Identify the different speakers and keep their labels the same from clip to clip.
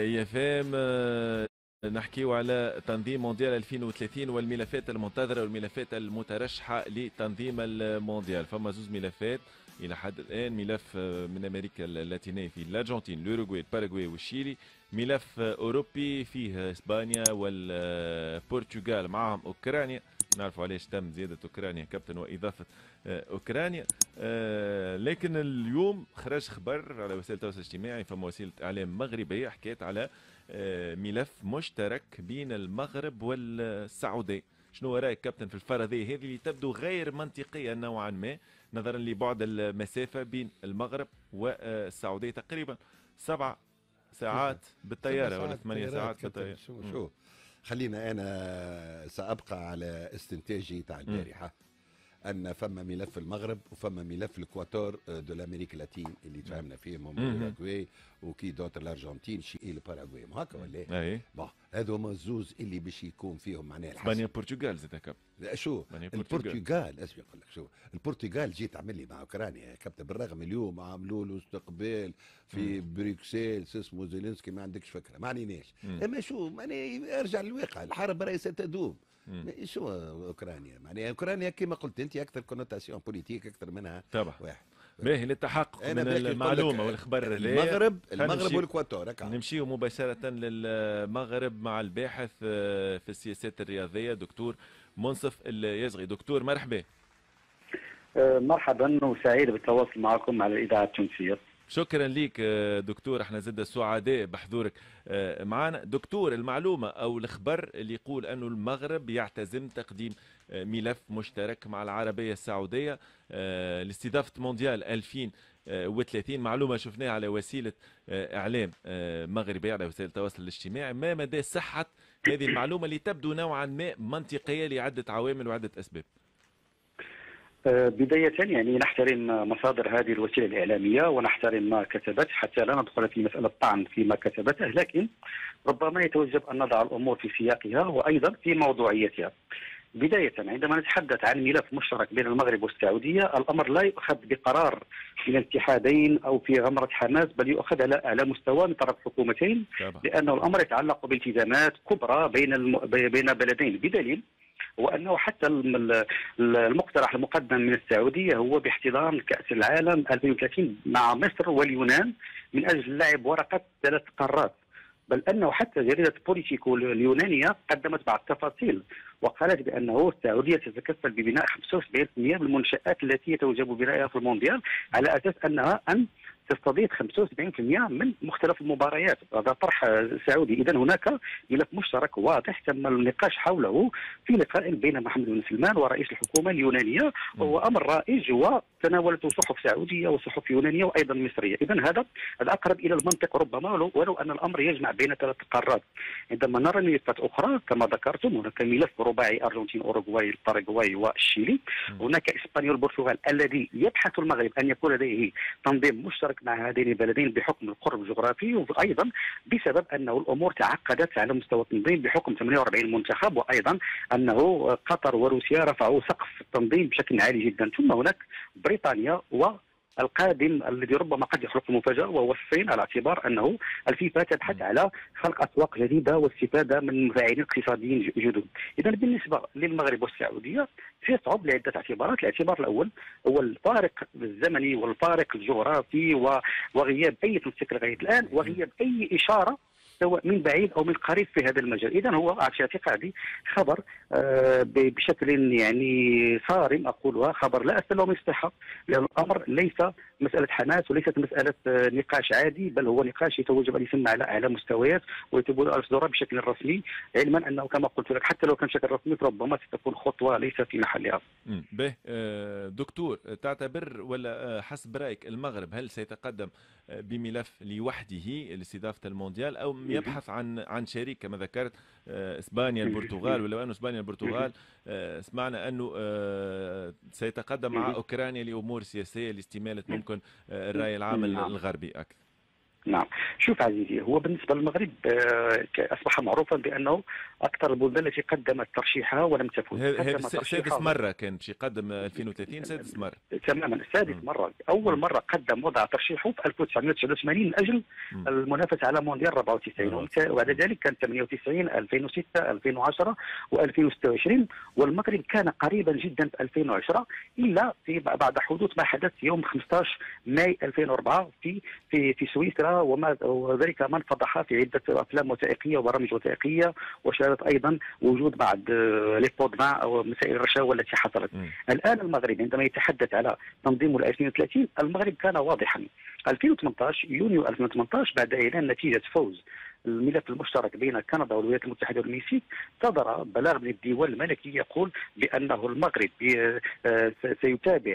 Speaker 1: يا فهم نحكيو على تنظيم مونديال 2030 والملفات المنتظرة والملفات المترشحة لتنظيم المونديال. فما زوز ملفات إلى حد الآن، ملف من أمريكا اللاتينية فيه الأرجنتين، الأوروغواي، الباراغواي والشيلي. ملف أوروبي فيه إسبانيا والبرتغال، معهم أوكرانيا. نعرفوا علاش تم زيادة أوكرانيا كابتن وإضافة أوكرانيا. لكن اليوم خرج خبر على وسائل التواصل الاجتماعي، فما وسيلة إعلام مغربية حكيت على ملف مشترك بين المغرب والسعودية. شنو رايك كابتن في الفرضية هذه اللي تبدو غير منطقية نوعا ما، نظرا لبعد المسافة بين المغرب والسعودية تقريبا 7 ساعات
Speaker 2: سبع
Speaker 1: بالطيارة ولا
Speaker 2: ساعات
Speaker 1: 8 ساعات
Speaker 2: كابتن.
Speaker 1: بالطيارة.
Speaker 2: شو خلينا انا سابقى على استنتاجي تاع البارحه ان فما ملف المغرب وفما ملف الاكواتور دو الامريكا اللاتين اللي تفاهمنا فيهم هم الاوروغواي وكي دوتر الارجنتين شيء الباراغواي هكا ولا
Speaker 1: اي
Speaker 2: بون هذو هما الزوز اللي باش يكون فيهم معناها
Speaker 1: اسبانيا
Speaker 2: الحسم.
Speaker 1: البرتغال زاد كابتن.
Speaker 2: لا شو
Speaker 1: اسبانيا البرتغال
Speaker 2: البرتغال اسمع نقول لك شو البرتغال جيت تعمل لي مع اوكرانيا يا كابتن، بالرغم اليوم عملوا له استقبال في بروكسل اسمه زيلينسكي ما عندكش فكره ما عليناش، اما شو معناها ارجع للواقع، الحرب راهي ستدوم. شو اوكرانيا معناها اوكرانيا كما قلت انت اكثر كونوتاسيون بوليتيك اكثر منها
Speaker 1: طبعا.
Speaker 2: واحد.
Speaker 1: باهي للتحقق
Speaker 2: انا
Speaker 1: من
Speaker 2: باقي نقول لك
Speaker 1: المعلومه والخبر هذايا
Speaker 2: المغرب والاكواتور هكا
Speaker 1: نمشيو مباشره للمغرب مع الباحث في السياسات الرياضيه دكتور منصف اليزغي. دكتور مرحبا.
Speaker 3: مرحبا وسعيد بالتواصل معكم على الإذاعة التونسية.
Speaker 1: شكرا ليك دكتور، احنا زد سعداء بحضورك معنا. دكتور، المعلومة او الخبر اللي يقول انه المغرب يعتزم تقديم ملف مشترك مع العربية السعودية لاستضافة مونديال 2030، معلومة شفناها على وسيلة اعلام مغربية على وسائل التواصل الاجتماعي. ما مدى صحة هذه المعلومة اللي تبدو نوعا ما منطقية لعدة عوامل وعدة اسباب؟
Speaker 3: بداية يعني نحترم مصادر هذه الوسيلة الإعلامية ونحترم ما كتبت حتى لا ندخل في مسألة طعن فيما كتبته، لكن ربما يتوجب أن نضع الأمور في سياقها وأيضا في موضوعيتها. بداية عندما نتحدث عن ملف مشترك بين المغرب والسعودية، الأمر لا يؤخذ بقرار من الاتحادين أو في غمرة حماس، بل يؤخذ على مستوى من طرف حكومتين، لأن الأمر يتعلق بالتزامات كبرى بين بلدين، بدليل وانه حتى المقترح المقدم من السعوديه هو باحتضان كاس العالم 2030 مع مصر واليونان من اجل لعب ورقه 3 قارات، بل انه حتى جريده بوليتيكو اليونانيه قدمت بعض التفاصيل وقالت بانه السعوديه تتكفل ببناء 75% من المنشات التي يتوجب بنائها في المونديال، على اساس انها تستضيف 75% من مختلف المباريات. هذا طرح سعودي. اذا هناك ملف مشترك واضح تم النقاش حوله في لقاء بين محمد بن سلمان ورئيس الحكومه اليونانيه، وهو امر رائج وتناولته صحف سعوديه وصحف يونانيه وايضا مصريه. اذا هذا الاقرب الى المنطق ربما، ولو ان الامر يجمع بين 3 قارات. عندما نرى ملفات اخرى كما ذكرتم، هناك ملف رباعي ارجنتين اوروغواي الباراغواي والشيلي، هناك اسبانيا والبرتغال الذي يبحث المغرب ان يكون لديه تنظيم مشترك مع هذين البلدين بحكم القرب الجغرافي، وايضا بسبب انه الامور تعقدت على مستوى التنظيم بحكم 48 منتخب، وايضا انه قطر وروسيا رفعوا سقف التنظيم بشكل عالي جدا. ثم هناك بريطانيا والقادم الذي ربما قد يخلق مفاجاه وهو الصين، على اعتبار انه الفيفا تبحث على خلق اسواق جديده واستفاده من مفاعلين اقتصاديين جدد. اذا بالنسبه للمغرب والسعوديه سيصعب لعده اعتبارات. الاعتبار الاول هو الفارق الزمني والفارق الجغرافي وغياب اي تنسيق لغايه الان، وغياب اي اشاره سواء من بعيد او من قريب في هذا المجال. اذا هو في اعتقادي خبر بشكل يعني صارم، اقولها خبر لا اسال له من الصحه، لان الامر ليس مساله حماس وليست مساله نقاش عادي، بل هو نقاش يتوجب ان يتم على اعلى مستويات ويتم اصداره بشكل رسمي، علما انه كما قلت لك حتى لو كان بشكل رسمي فربما ستكون خطوه ليس في محلها.
Speaker 1: به دكتور، تعتبر ولا حسب رايك المغرب هل سيتقدم بملف لوحده لاستضافه المونديال، او يبحث عن شريك كما ذكرت اسبانيا البرتغال؟ ولو انه اسبانيا البرتغال سمعنا انه سيتقدم مع اوكرانيا لامور سياسيه لاستماله ممكن الراي العام الغربي اكثر.
Speaker 3: نعم، شوف عزيزي، هو بالنسبه للمغرب اصبح معروفا بانه اكثر البلدان التي قدمت ترشيحها ولم تفز.
Speaker 1: هذه سادس مره كان باش يقدم 2030 سادس مره.
Speaker 3: تماما سادس مره. اول مره قدم وضع ترشيحه في 1989 من اجل المنافسه على مونديال 94، وبعد ذلك كان 98 2006 2010 و2026، والمغرب كان قريبا جدا في 2010 الا في بعد حدوث ما حدث يوم 15 ماي 2004 في سويسرا، وذلك من فضحها في عده افلام وثائقيه وبرامج وثائقيه، وشاهدت ايضا وجود بعض لي بودمان او مسائل الرشاوى التي حصلت. الان المغرب عندما يتحدث على تنظيمه ل 2030 المغرب كان واضحا. 2018 يونيو 2018 بعد اعلان نتيجه فوز الملف المشترك بين كندا والولايات المتحده والمكسيك صدر بلاغ من الديوان الملكي يقول بانه المغرب سيتابع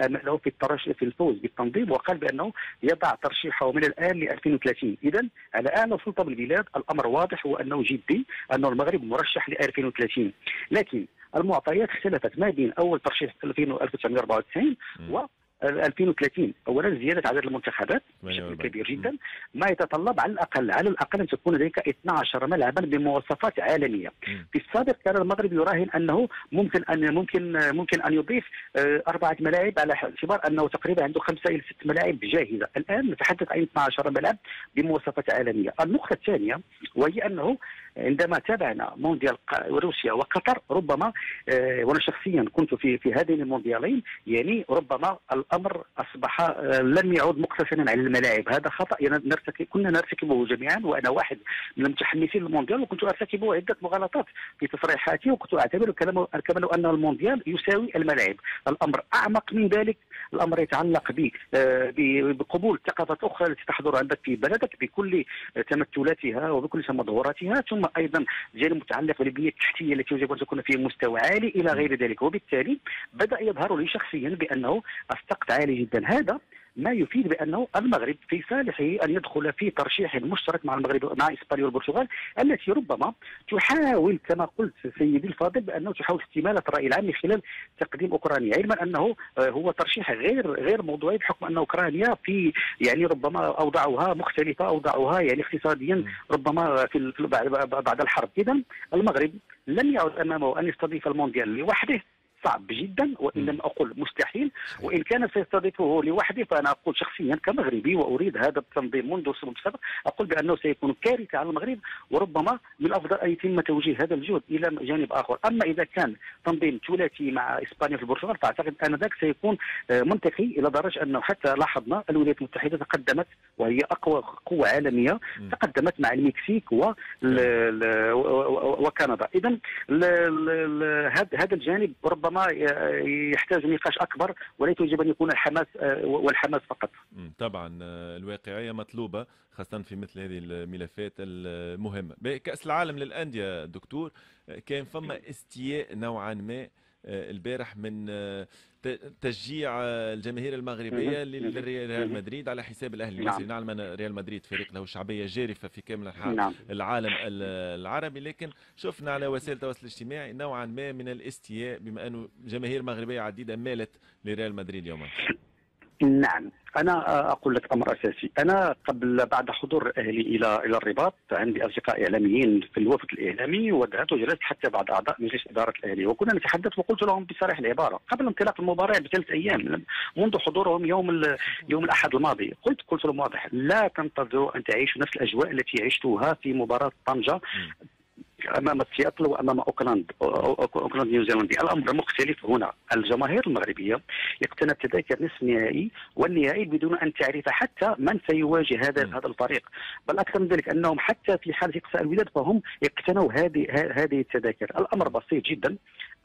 Speaker 3: امله في الفوز بالتنظيم، وقال بانه يضع ترشيحه من الان ل 2030. اذا على اعلى سلطه بالبلاد الامر واضح وانه جدي، انه المغرب مرشح ل 2030. لكن المعطيات اختلفت ما بين اول ترشيح في 1994 و 2030. اولا زياده عدد المنتخبات بشكل كبير جدا، ما يتطلب على الاقل ان تكون لديك 12 ملعبا بمواصفات عالميه. في السابق كان المغرب يراهن انه ممكن ان يضيف 4 ملاعب، على اعتبار انه تقريبا عنده 5 إلى 6 ملاعب جاهزه. الان نتحدث عن 12 ملعب بمواصفات عالميه. النقطه الثانيه وهي انه عندما تابعنا مونديال روسيا وقطر ربما وانا شخصيا كنت في هذين المونديالين، يعني ربما الامر اصبح لم يعد مقتصرا على الملاعب. هذا خطا كنا نرتكبه جميعا، وانا واحد من المتحمسين للمونديال، وكنت ارتكب عده مغالطات في تصريحاتي، وكنت اعتبر كما لو ان المونديال يساوي الملاعب. الامر اعمق من ذلك، الامر يتعلق بقبول الثقافات الاخرى التي تحضر عندك في بلدك بكل تمثلاتها وبكل تمظهراتها، ثم ايضا جانب متعلق بالبنيه التحتيه التي يجب ان تكون في مستوى عالي الى غير ذلك. وبالتالي بدا يظهر لي شخصيا بانه السقف عالي جدا. هذا ما يفيد بانه المغرب في صالحه ان يدخل في ترشيح مشترك مع المغرب مع اسبانيا والبرتغال، التي ربما تحاول كما قلت سيدي الفاضل بانه تحاول استماله الراي العام من خلال تقديم اوكرانيا، علما انه هو ترشيح غير موضوعي بحكم ان اوكرانيا في يعني ربما اوضاعها مختلفه، اوضاعها يعني اقتصاديا ربما في بعد الحرب. اذا المغرب لن يعد امامه ان يستضيف المونديال لوحده، صعب جدا وان لم اقل مستحيل. وان كان سيستضيفه لوحده فانا اقول شخصيا كمغربي واريد هذا التنظيم منذ السنه السابقه، اقول بانه سيكون كارثه على المغرب، وربما من الافضل ان يتم توجيه هذا الجهد الى جانب اخر. اما اذا كان تنظيم ثلاثي مع اسبانيا في البرتغال فاعتقد ان ذاك سيكون منطقي، الى درجه انه حتى لاحظنا الولايات المتحده تقدمت وهي اقوى قوه عالميه، تقدمت مع المكسيك وكندا. اذا هذا الجانب ربما يحتاج نقاش اكبر، وليس يجب ان يكون الحماس فقط.
Speaker 1: طبعا الواقعيه مطلوبه خاصه في مثل هذه الملفات المهمه. كاس العالم للانديه دكتور، كان فما استياء نوعا ما البارح من تشجيع الجماهير المغربيه لريال مدريد على حساب الاهلي المصري. نعلم ان ريال مدريد فريق له شعبيه جارفه في كامل انحاء العالم العربي، لكن شفنا على وسائل التواصل الاجتماعي نوعا ما من الاستياء بما انه جماهير مغربيه عديده مالت لريال مدريد يوما.
Speaker 3: نعم، أنا أقول لك أمر أساسي. أنا بعد حضور أهلي إلى الرباط عندي أصدقاء إعلاميين في الوفد الإعلامي، وذهبت وجلست حتى بعض أعضاء مجلس إدارة الأهلي، وكنا نتحدث وقلت لهم بصريح العبارة قبل انطلاق المباراة ب3 أيام منذ حضورهم يوم الأحد الماضي، قلت لهم واضح: لا تنتظروا أن تعيشوا نفس الأجواء التي عشتوها في مباراة طنجة امام سياتل وامام اوكلاند نيوزيلندي. الامر مختلف هنا. الجماهير المغربيه اقتنت تذاكر نصف النهائي والنهائي بدون ان تعرف حتى من سيواجه هذا الفريق، بل اكثر من ذلك انهم حتى في حاله اقصاء الوداد فهم اقتنوا هذه التذاكر. الامر بسيط جدا،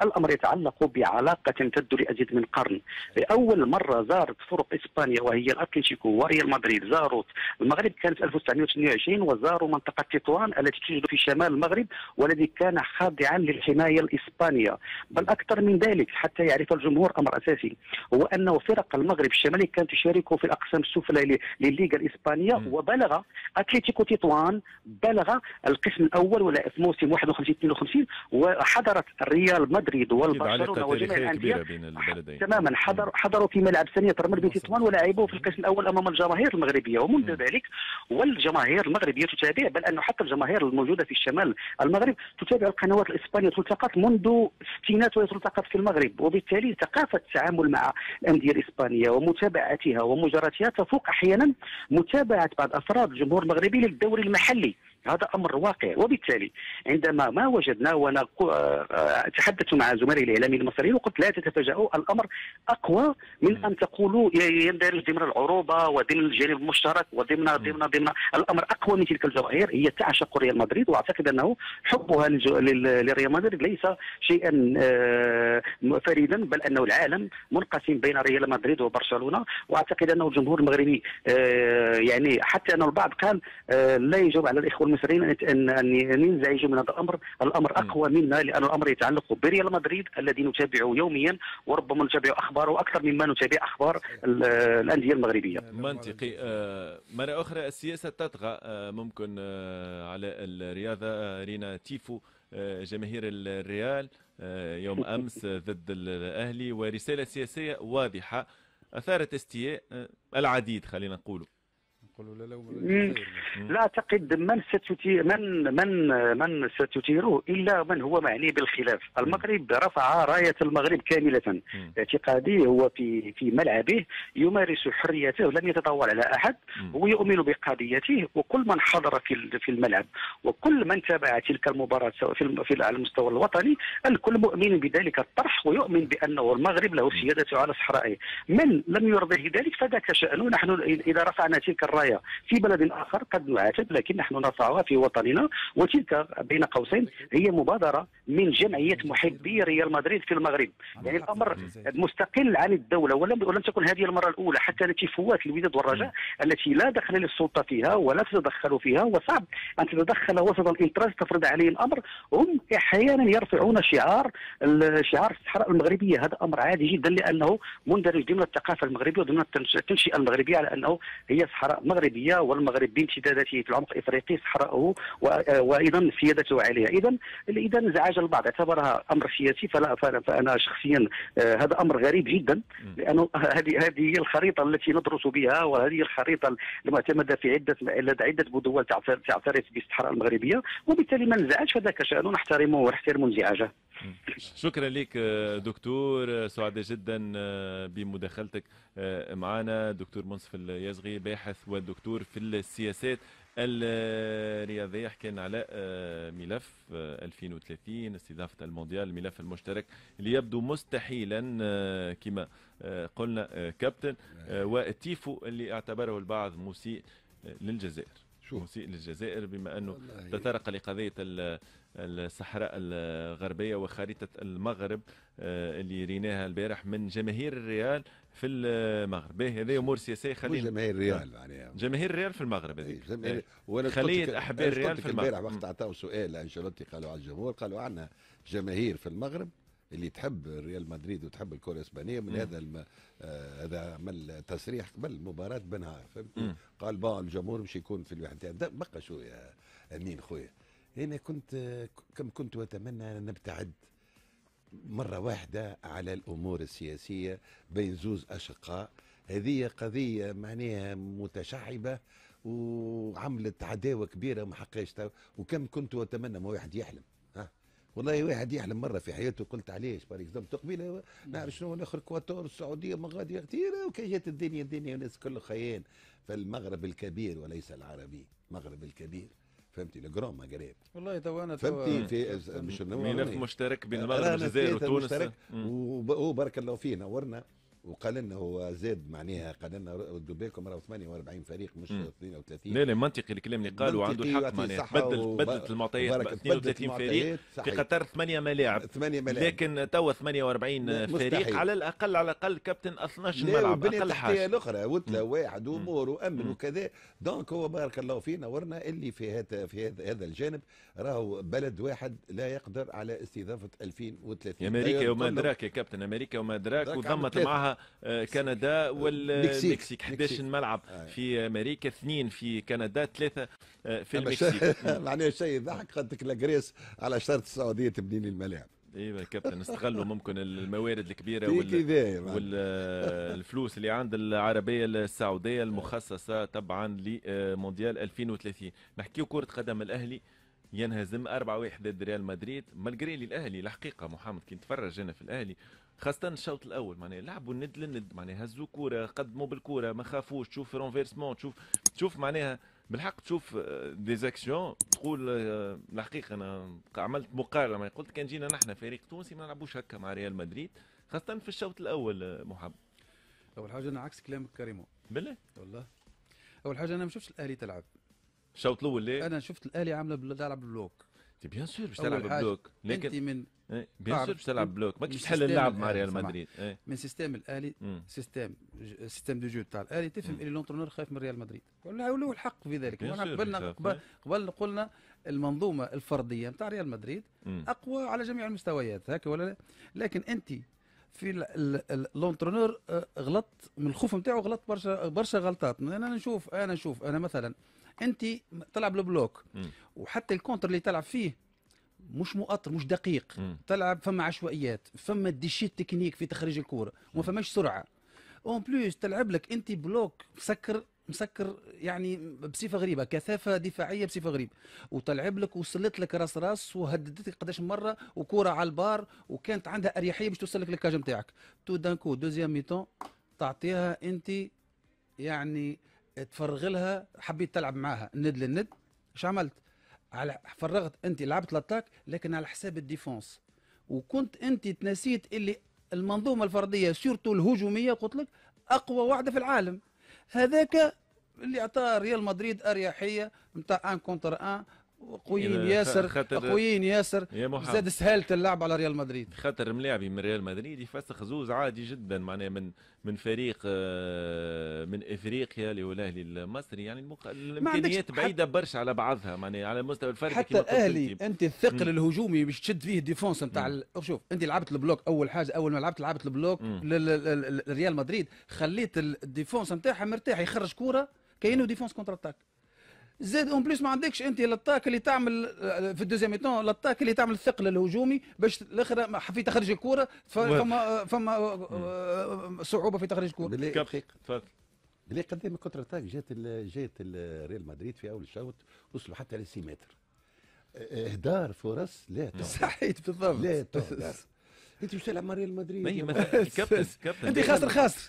Speaker 3: الامر يتعلق بعلاقه تمتد لازيد من قرن. لاول مره زارت فرق اسبانيا وهي الاتليتيكو وريال مدريد زاروا المغرب كانت 1928، وزاروا منطقه تطوان التي توجد في شمال المغرب والذي كان خاضعا للحمايه الاسبانيه. بل اكثر من ذلك حتى يعرف الجمهور امر اساسي، هو انه فرق المغرب الشمالي كانت تشارك في الاقسام السفلى للليغا الاسبانيه، وبلغ اتليتيكو تطوان بلغ القسم الاول ولا في موسم 51-52، وحضرت الريال مدريد مدريد والبرشلونه وجميع الانديه
Speaker 1: بين البلدين
Speaker 3: تماما حضروا في ملعب ثانيه ترمل بن تطوان ولعبوا في القسم الاول امام الجماهير المغربيه، ومنذ ذلك والجماهير المغربيه تتابع، بل انه حتى الجماهير الموجوده في الشمال المغرب تتابع القنوات الاسبانيه، تلتقط منذ الستينات وهي تلتقط في المغرب، وبالتالي ثقافه التعامل مع الانديه الاسبانيه ومتابعتها ومجراتها تفوق احيانا متابعه بعض افراد الجمهور المغربي للدوري المحلي. هذا امر واقع، وبالتالي عندما ما وجدنا، وانا تحدثت مع زملائي الاعلاميين المصريين وقلت لا تتفاجئوا، الامر اقوى من ان تقولوا يندرج ضمن العروبه وضمن الجانب المشترك ضمن الامر اقوى من تلك الجماهير، هي تعشق ريال مدريد، واعتقد انه حبها لريال مدريد ليس شيئا فريدا، بل انه العالم منقسم بين ريال مدريد وبرشلونه، واعتقد انه الجمهور المغربي يعني حتى ان البعض قال لا يجب على الاخوه المصريين ان ينزعجوا من هذا الامر، الامر اقوى منا، لان الامر يتعلق بريال مدريد الذي نتابعه يوميا، وربما نتابع اخباره اكثر مما نتابع اخبار الانديه المغربيه.
Speaker 1: منطقي. مره اخرى السياسه تطغى ممكن على الرياضه. رينا تيفو جماهير الريال يوم امس ضد الاهلي، ورساله سياسيه واضحه اثارت استياء العديد، خلينا نقولوا.
Speaker 3: لا اعتقد من ستثيره الا من هو معني بالخلاف. المغرب رفع رايه المغرب كامله، اعتقادي هو في ملعبه يمارس حريته، لم يتطاول على احد، هو يؤمن بقضيته، وكل من حضر في الملعب وكل من تابع تلك المباراه سواء على المستوى الوطني الكل مؤمن بذلك الطرح، ويؤمن بانه المغرب له سيادته على صحرائه. من لم يرضه ذلك فذاك شأنه. نحن اذا رفعنا تلك الرايه في بلد اخر قد نعاتب، لكن نحن نرفعها في وطننا، وتلك بين قوسين هي مبادره من جمعيه محبي ريال مدريد في المغرب. يعني الامر مستقل عن الدوله، ولم تكن هذه المره الاولى. حتى نتيفوات الوداد والرجاء التي لا دخل للسلطه فيها ولا تتدخل فيها، وصعب ان تتدخل وسط الانتراج تفرض عليه الامر، هم احيانا يرفعون شعار الصحراء المغربيه. هذا امر عادي جدا، لانه مندرج ضمن الثقافه المغربيه وضمن التنشئه المغربيه على انه هي صحراء مغربيه، والمغرب بامتداداته في العمق الافريقي صحراءه وايضا سيادته عليها. اذا انزعاج البعض اعتبرها امر سياسي، فانا شخصيا هذا امر غريب جدا، لانه هذه هي الخريطه التي ندرس بها، وهذه الخريطه المعتمده في عده دول تعترف بالصحراء المغربيه، وبالتالي من انزعج فذاك شانه، نحترمه ونحترم انزعاجه.
Speaker 1: شكرا لك دكتور، سعداء جدا بمداخلتك معنا. دكتور منصف اليزغي، باحث ودكتور في السياسات الرياضية، حكينا على ملف 2030 استضافة المونديال، الملف المشترك اللي يبدو مستحيلا كما قلنا كابتن، والتيفو اللي اعتبره البعض مسيء للجزائر. مسيء للجزائر بما أنه تطرق لقضية الصحراء الغربية وخريطة المغرب اللي ريناها البارح من جماهير الريال في المغرب. هذه امور سياسيه. خلينا
Speaker 2: جماهير الريال يعني
Speaker 1: جماهير الريال في المغرب هذيك
Speaker 2: خليه
Speaker 1: احباء الريال في المغرب.
Speaker 2: البارح وقت عطاو سؤال لانشيلوتي قالوا على الجمهور، قالوا عندنا جماهير في المغرب اللي تحب ريال مدريد وتحب الكره الاسبانيه. من هذا عمل تصريح قبل المباراه بنهار، فهمت؟ قال با الجمهور مش يكون في الواحد. بقى شو يا امين خويا، انا كنت اتمنى ان نبتعد مرة واحدة على الأمور السياسية بين زوز أشقاء. هذه قضية معناها متشعبة وعملت عداوة كبيرة وما حقاش. وكم كنت أتمنى ما واحد يحلم، والله واحد يحلم مرة في حياته. قلت علاش بار اكزومبل تقبيله نعرف شنو نخرج كواتور السعودية مغادية كثيرة، وكي جات الدنيا والناس كله خيان. فالمغرب الكبير وليس العربي، المغرب الكبير، فهمتي؟ الجرام مغرب
Speaker 4: والله تو انا
Speaker 2: فهمتي في مش
Speaker 1: ملف مشترك بين المغرب والجزائر وتونس،
Speaker 2: وهو بارك الله فيه نورنا وقال لنا هو زاد معناها، قال لنا ردوا بالكم راهو 48 فريق مش 32.
Speaker 1: لا منطقي الكلام اللي قال، وعنده الحق معناها بدلت المعطيات 32 فريق في قطر 8 ملاعب، لكن توا 48 فريق على الاقل كابتن 12 ملعب اقل حاجه
Speaker 2: الاخرى وتلا واحد وامور وامن وكذا. دونك هو بارك الله فيه نورنا اللي في هذا الجانب راهو بلد واحد لا يقدر على استضافه 2030.
Speaker 1: امريكا وما ادراك يا كابتن، امريكا وما ادراك، وضمت معها كندا والمكسيك. 11 ملعب في امريكا، 2 في كندا، 3 في المكسيك.
Speaker 2: معناها شيء ضحك. قدك لاجريس على شرط السعوديه تبني لي الملاعب.
Speaker 1: ايوه كابتن، استغلوا ممكن الموارد الكبيره والفلوس اللي عند العربيه السعوديه المخصصه طبعا لمونديال 2030. نحكيو كره قدم، الاهلي ينهزم 4-1 ضد ريال مدريد. مالجري لي الاهلي الحقيقه محمد كي نتفرج انا في الاهلي، خاصة الشوط الأول معناها لعبوا الند للند، معناها هزوا كورة، قدموا بالكورة، ما خافوش. تشوف رونفيرسمون، تشوف معناها بالحق، تشوف ديزاكسيون تقول الحقيقة. أنا عملت مقارنة، قلت كان جينا نحن فريق تونسي ما نلعبوش هكا مع ريال مدريد، خاصة في الشوط الأول. محمد،
Speaker 4: أول حاجة أنا عكس كلامك كريمو
Speaker 1: بالله
Speaker 4: والله. أول حاجة أنا ما شفتش الأهلي تلعب
Speaker 1: الشوط الأول. ليه؟
Speaker 4: أنا شفت الأهلي عاملة تلعب بلوك.
Speaker 1: بيان سور باش تلعب بلوك،
Speaker 4: لكن انت من
Speaker 1: بيان سور باش تلعب بلوك، ما كيفش تحل اللعب مع ريال مدريد.
Speaker 4: من سيستم الاهلي، سيستم دو جو تاع الاهلي، تفهم اللي لونترونور خايف من ريال مدريد، وله الحق في ذلك. قبل قلنا المنظومه الفرديه نتاع ريال مدريد اقوى على جميع المستويات، هكا ولا لا؟ لكن انت في لونترونور غلط من الخوف نتاعو، غلط برشا غلطات. انا نشوف انا مثلا انت تلعب البلوك وحتى الكونتر اللي تلعب فيه مش مؤطر، مش دقيق. تلعب فما عشوائيات، فما ديشيت تكنيك في تخريج الكوره، وما فماش سرعه. اون بلوس تلعب لك انت بلوك مسكر يعني بصفه غريبه، كثافه دفاعيه بصفه غريبه، وتلعب لك وصلت لك راس وهددتك قداش مره، وكوره على البار، وكانت عندها اريحيه باش توصل لك للكاج نتاعك. تو دانكو دوزيام ميتون تعطيها انت يعني تفرغ لها، حبيت تلعب معاها ند للند. ايش عملت؟ فرغت انت، لعبت لاتاك لكن على حساب الديفونس، وكنت انت تنسيت اللي المنظومه الفرديه سورتو الهجوميه قلت لك اقوى واحده في العالم. هذاك اللي اعطاه ريال مدريد اريحيه نتاع ان كونتر ان، قويين ياسر زاد سهلت اللعب على ريال مدريد.
Speaker 1: خاطر ملاعبي من ريال مدريد يفسخ زوز عادي جدا معناها من فريق من افريقيا اللي هو الاهلي المصري، يعني الامكانيات بعيده برشا على بعضها معناها على المستوى الفردي.
Speaker 4: حتى الاهلي انت الثقل الهجومي باش تشد فيه الديفونس نتاع شوف انت لعبت البلوك اول حاجه، اول ما لعبت البلوك لريال مدريد، خليت الديفونس نتاعها مرتاح، يخرج كوره كاينه ديفونس كونتر اتاك. زاد اون بليس ما عندكش انت لطاك اللي تعمل في الدوزيام ميتون، لطاك اللي تعمل الثقل الهجومي باش الاخر في تخرج الكره، فما صعوبه في تخرج الكره.
Speaker 1: تفضل.
Speaker 2: بلي قدام كونتر اتاك جات ريال مدريد في اول الشوط، وصلوا حتى ل 6 متر اهدار فرص لا
Speaker 4: صحيت بالضبط
Speaker 2: لا تهدر. انت مش تلعب مع ريال مدريد
Speaker 1: كابتن
Speaker 4: انت خاسر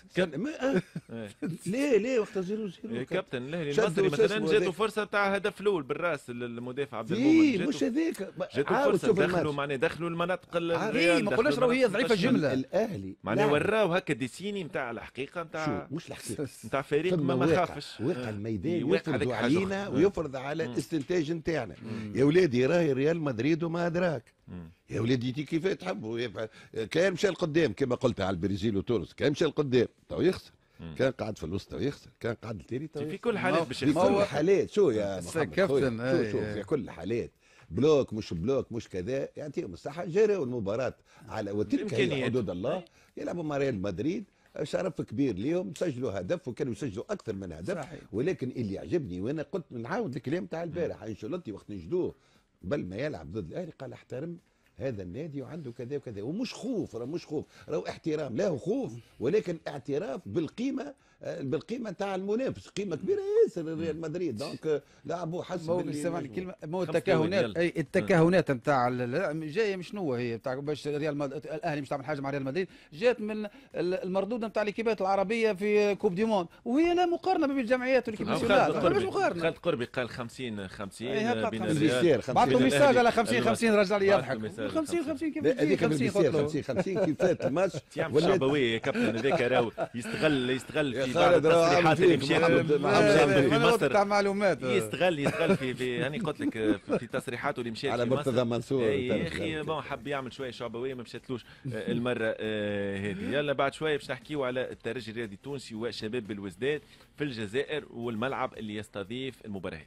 Speaker 2: ليه وقت 0-0
Speaker 1: كابتن الاهلي المصري مثلا جاته فرصه تاع هدف الاول بالراس المدافع عبد المؤمن،
Speaker 2: مش هذيك
Speaker 1: جاته فرصه دخلوا المناطق الريال،
Speaker 4: ما قلناش راهو هي ضعيفه جمله.
Speaker 2: الاهلي
Speaker 1: معناها وراو هكا ديسيني نتاع الحقيقه نتاع
Speaker 2: مش الحقيقه
Speaker 1: نتاع فريق ما خافش،
Speaker 2: واقع الميدان يفرض علينا ويفرض على الاستنتاج نتاعنا. يا ولادي راهي ريال مدريد وما ادراك، يا ولادي كيف تحبوا. كان مشى لقدام كما قلت على البرازيل وتونس، كان مشى لقدام تو يخسر، كان قاعد في الوسط تو يخسر، كان قاعد التالي تو
Speaker 1: في كل الحالات باش يخسر.
Speaker 2: في كل الحالات شو يا محمد
Speaker 4: كابتن،
Speaker 2: شوف في كل الحالات بلوك مش كذا، يعطيهم الصحه. جروا المباراه على وتلك هي حدود الله. يلعبوا مع ريال مدريد، شرف كبير ليهم، سجلوا هدف وكانوا يسجلوا اكثر من هدف. صحيح. ولكن اللي يعجبني، وانا قلت نعاود الكلام تاع البارح، انشيلوتي وقت نجدوه قبل ما يلعب ضد الاهلي قال احترم هذا النادي وعنده كذا وكذا، ومش خوف، مش خوف، راهو احترام، لا هو خوف ولكن اعتراف بالقيمه تاع المنافس، قيمه كبيره ياسر ريال مدريد. دونك لعبوا حسب
Speaker 4: سامحني كلمه، مو التكهنات، اي التكهنات نتاع جايه مش شنو هي بتاع باش الاهلي مش تعمل حاجه مع ريال مدريد، جات من المردود نتاع الاكيبات العربيه في كوب دي موند، وهي لا مقارنه بين الجمعيات والاكيب ناسيونال، مش مقارنه.
Speaker 1: خالد قربي قال 50-50 بين
Speaker 2: الريال،
Speaker 4: بعثوا ميساج على 50-50 رجع لي يضحك. 50 كيف
Speaker 2: هذيك 50 كيف فات الماتش
Speaker 1: ولا الشعبويه يا كابتن. هذاك راهو يستغل في بعض التصريحات اللي مشات في مصر
Speaker 4: تاع معلومات،
Speaker 1: يستغل في هاني قلت لك في تصريحاته اللي مشات
Speaker 2: على مرتضى منصور.
Speaker 1: يا اخي حب يعمل شويه شعبويه ما مشاتلوش المره هذه. يلا بعد شويه باش نحكيو على الترجي الرياضي التونسي وشباب بالوزداد في الجزائر والملعب اللي يستضيف المباراه.